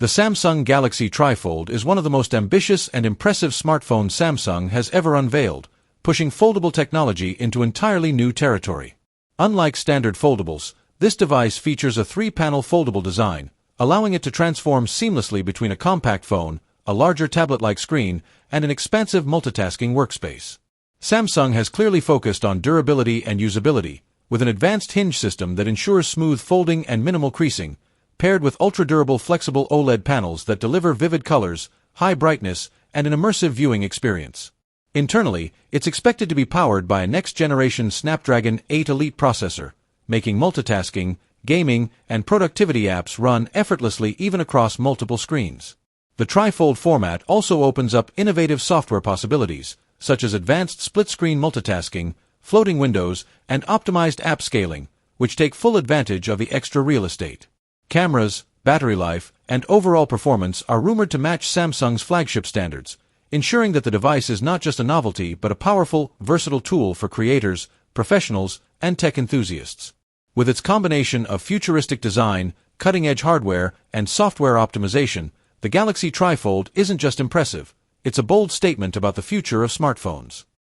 The Samsung Galaxy Trifold is one of the most ambitious and impressive smartphones Samsung has ever unveiled, pushing foldable technology into entirely new territory. Unlike standard foldables, this device features a three-panel foldable design, allowing it to transform seamlessly between a compact phone, a larger tablet-like screen, and an expansive multitasking workspace. Samsung has clearly focused on durability and usability, with an advanced hinge system that ensures smooth folding and minimal creasing, paired with ultra-durable flexible OLED panels that deliver vivid colors, high brightness, and an immersive viewing experience. Internally, it's expected to be powered by a next-generation Snapdragon 8 Elite processor, making multitasking, gaming, and productivity apps run effortlessly even across multiple screens. The Trifold format also opens up innovative software possibilities, such as advanced split-screen multitasking, floating windows, and optimized app scaling, which take full advantage of the extra real estate. Cameras, battery life, and overall performance are rumored to match Samsung's flagship standards, ensuring that the device is not just a novelty but a powerful, versatile tool for creators, professionals, and tech enthusiasts. With its combination of futuristic design, cutting-edge hardware, and software optimization, the Galaxy Trifold isn't just impressive, it's a bold statement about the future of smartphones.